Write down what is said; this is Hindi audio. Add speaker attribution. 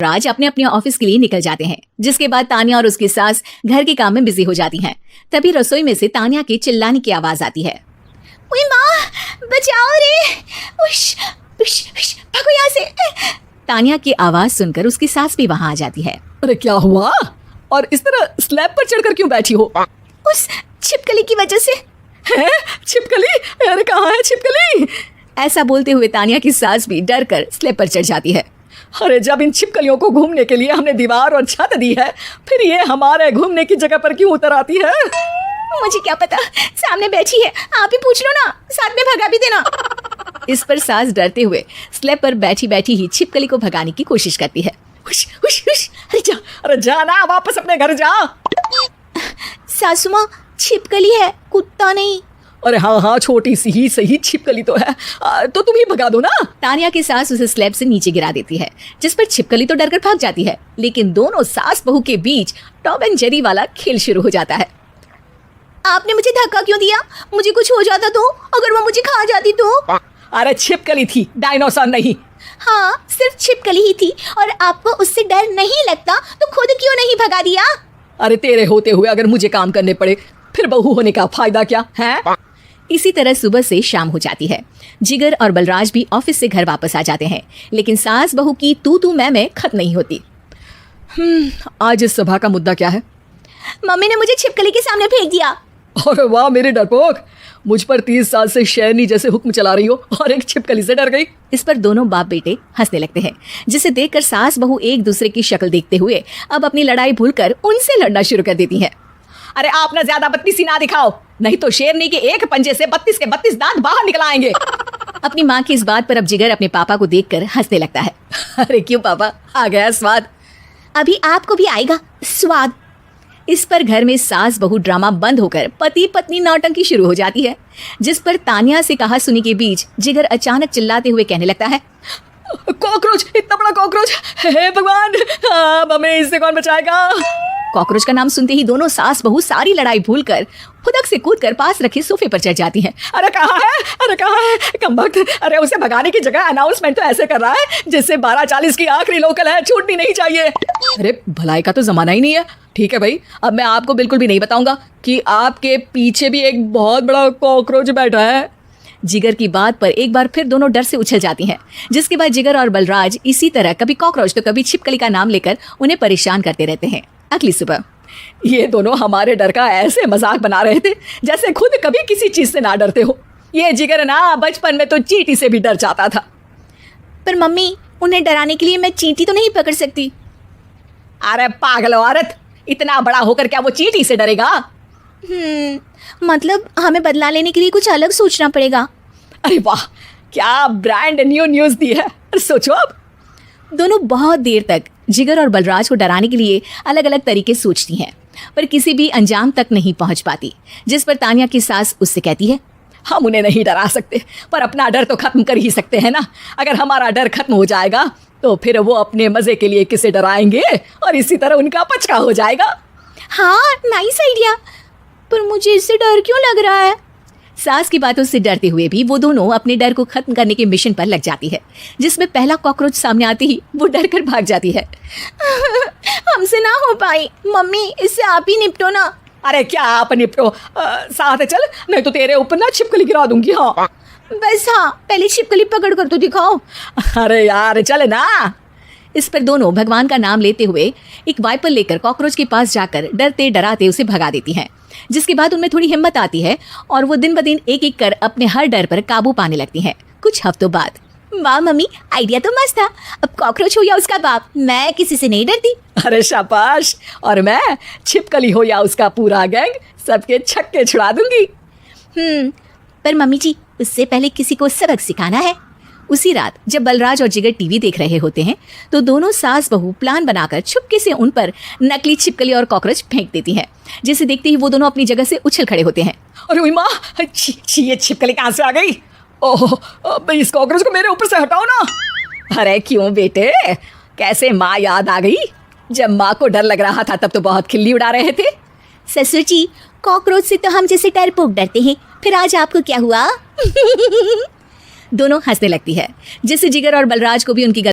Speaker 1: राज अपने अपने ऑफिस के लिए निकल जाते हैं, जिसके बाद तानिया और उसकी सास घर के काम में बिजी हो जाती हैं। तभी रसोई में से तानिया के चिल्लाने की आवाज आती है। ओए माँ, बचाओ रे, उश, उश, उश, भागो यहाँ से। तानिया की आवाज सुनकर उसकी सास भी वहाँ आ जाती है।
Speaker 2: अरे क्या हुआ? और इस तरह स्लैब पर चढ़कर क्यों बैठी हो?
Speaker 1: उस छिपकली की वजह से।
Speaker 2: है छिपकली? अरे कहाँ है छिपकली?
Speaker 1: ऐसा बोलते हुए तानिया की सास भी डर कर स्लैब पर चढ़ जाती है।
Speaker 2: अरे जब इन छिपकलियों को घूमने के लिए हमने दीवार और छत दी है, फिर ये हमारे घूमने की जगह पर क्यों उतर आती है?
Speaker 1: मुझे क्या पता, सामने बैठी है, आप ही पूछ लो ना, साथ में भगा भी देना। इस पर सास डरते हुए स्लैब पर बैठी बैठी ही छिपकली को भगाने की कोशिश करती है।
Speaker 2: हुश, हुश, हुश, अरे जा ना, वापस अपने घर जा।
Speaker 1: सासू माँ, छिपकली है, कुत्ता नहीं।
Speaker 2: अरे हाँ, छोटी सी ही सही छिपकली तो है, तो तुम ही भगा दो ना।
Speaker 1: तानिया की सास उसे स्लैब से नीचे गिरा देती है, जिस पर छिपकली तो डरकर भाग जाती है, लेकिन दोनों सास बहू के बीच टॉम एंड जेरी वाला खेल शुरू हो जाता है। आपने मुझे धक्का क्यों दिया? मुझे कुछ हो जाता तो, अगर वो मुझे खा जाती तो?
Speaker 2: अरे छिपकली थी, डायनासोर नहीं।
Speaker 1: हाँ, सिर्फ छिपकली ही थी, और आपको उससे डर नहीं लगता तो खुद क्यों नहीं भगा दिया?
Speaker 2: अरे तेरे होते हुए अगर मुझे काम करने पड़े, फिर बहू होने का फायदा क्या है?
Speaker 1: इसी तरह सुबह से शाम हो जाती है। जिगर और बलराज भी ऑफिस से घर वापस आ जाते हैं, लेकिन सास बहू की तू मैं खत्म नहीं होती।
Speaker 2: आज इस सभा का मुद्दा क्या है?
Speaker 1: मम्मी ने मुझे छिपकली के सामने फेंक दिया।
Speaker 2: अरे वाह मेरे डरपोक, मुझ पर 30 साल से शेरनी जैसे हुक्म चला रही हो और एक छिपकली से डर गई।
Speaker 1: इस पर दोनों बाप बेटे हंसने लगते हैं, जिसे देखकर सास बहू एक दूसरे की शक्ल देखते हुए अब अपनी लड़ाई भूलकर उनसे लड़ना शुरू कर देती हैं।
Speaker 2: अरे आप ना ज्यादा बत्तीसी ना दिखाओ, नहीं तो शेरनी के एक पंजे से 32 के 32 दांत बाहर निकल आएंगे।
Speaker 1: अपनी माँ की इस बात पर अब जिगर अपने पापा को देखकर हंसने लगता है।
Speaker 2: अरे क्यों पापा, आ गया स्वाद?
Speaker 1: अभी आपको भी आएगा स्वाद। इस पर घर में सास बहू ड्रामा बंद होकर पति पत्नी नौटंकी शुरू हो जाती है, जिस पर तानिया से कहा सुनी के बीच जिगर अचानक चिल्लाते हुए कहने लगता है,
Speaker 2: कॉकरोच, इतना बड़ा कॉकरोच, हे भगवान, हमें इससे कौन बचाएगा?
Speaker 1: कॉकरोच का नाम सुनते ही दोनों सास बहू सारी लड़ाई भूलकर खुदक से कूदकर पास रखे सोफे पर चढ़ जाती हैं।
Speaker 2: अरे कहाँ है, अरे कहाँ है कमबख्त? अरे उसे भगाने की जगह अनाउंसमेंट तो ऐसे कर रहा है जिससे 12:40 की आखिरी लोकल है, छूटनी नहीं चाहिए। अरे भलाई का तो जमाना ही नहीं है। ठीक है भाई, अब मैं आपको बिल्कुल भी नहीं बताऊंगा कि आपके पीछे भी एक बहुत बड़ा कॉकरोच बैठा है।
Speaker 1: जिगर की बात पर एक बार फिर दोनों डर से उछल जाती हैं, जिसके बाद जिगर और बलराज इसी तरह कभी कॉकरोच तो कभी छिपकली का नाम लेकर उन्हें परेशान करते रहते हैं। अगली सुबह
Speaker 2: ये दोनों हमारे डर का ऐसे मजाक बना रहे थे जैसे खुद कभी किसी चीज से ना डरते हो। ये जिगर ना बचपन में तो चींटी से भी डर जाता था।
Speaker 1: पर मम्मी, उन्हें डराने के लिए मैं चींटी तो नहीं पकड़ सकती।
Speaker 2: अरे पागल औरत, इतना बड़ा होकर क्या वो चींटी से डरेगा?
Speaker 1: मतलब हमें बदला लेने के लिए कुछ अलग सोचना पड़ेगा।
Speaker 2: अरे वाह, क्या ब्रांड न्यू न्यूज दी है। सोचो अब।
Speaker 1: दोनों बहुत देर तक जिगर और बलराज को डराने के लिए अलग अलग तरीके सोचती हैं, पर किसी भी अंजाम तक नहीं पहुंच पाती, जिस पर तानिया की सास उससे कहती है,
Speaker 2: हम उन्हें नहीं डरा सकते, पर अपना डर तो खत्म कर ही सकते हैं ना। अगर हमारा डर खत्म हो जाएगा तो फिर वो अपने मजे के लिए किसे डराएंगे और इसी तरह उनका पचका हो जाएगा।
Speaker 1: हाँ, नाइस आइडिया, पर मुझे इससे डर क्यों लग रहा है? सास की बातों से डरते हुए भी वो दोनों अपने डर को खत्म करने के मिशन पर लग जाती है, जिसमें पहला कॉकरोच सामने आते ही वो डर कर भाग जाती है। हमसे ना हो पाई मम्मी, इससे आप ही निपटो ना।
Speaker 2: अरे क्या आप निपटो, साथ चल, नहीं तो तेरे ऊपर ना छिपकली गिरा दूंगी। हाँ
Speaker 1: बस, हाँ पहले छिपकली पकड़ कर तो दिखाओ।
Speaker 2: अरे यार चल ना।
Speaker 1: इस पर दोनों भगवान का नाम लेते हुए एक वाइपर लेकर कॉकरोच के पास जाकर डरते डराते उसे भगा देती हैं, जिसके बाद उनमें थोड़ी हिम्मत आती है और वो दिन ब दिन एक एक कर अपने हर डर पर काबू पाने लगती हैं। कुछ हफ्तों बाद, वाह मम्मी, आइडिया तो मस्त था। अब कॉकरोच हो या उसका बाप, मैं किसी से नहीं डरती।
Speaker 2: अरे शाबाश, और मैं छिपकली हो या उसका पूरा गैंग, सबके छक्के छुड़ा दूंगी।
Speaker 1: पर मम्मी जी, उससे पहले किसी को सबक सिखाना है। उसी रात जब बलराज और जिगर टीवी देख रहे होते हैं तो दोनों सास बहू प्लान बनाकर छुपके से उन पर नकली छिपकली और कॉकरोच फेंक देती हैं, जिसे देखते ही वो दोनों अपनी जगह से उछल खड़े होते हैं।
Speaker 2: अरे माँ, ये छिपकली कहाँ से आ गई? ओह, इस कॉकरोच को मेरे ऊपर से हटाओ ना। अरे क्यों बेटे, कैसे माँ याद आ गई? जब माँ को डर लग रहा था तब तो बहुत खिल्ली उड़ा रहे थे।
Speaker 1: ससुर जी, कॉकरोच से तो हम जैसे डरपोक डरते हैं, फिर आज आपको क्या हुआ? दोनों हंसने लगती है, जिससे जिगर और बलराज को भी उनकी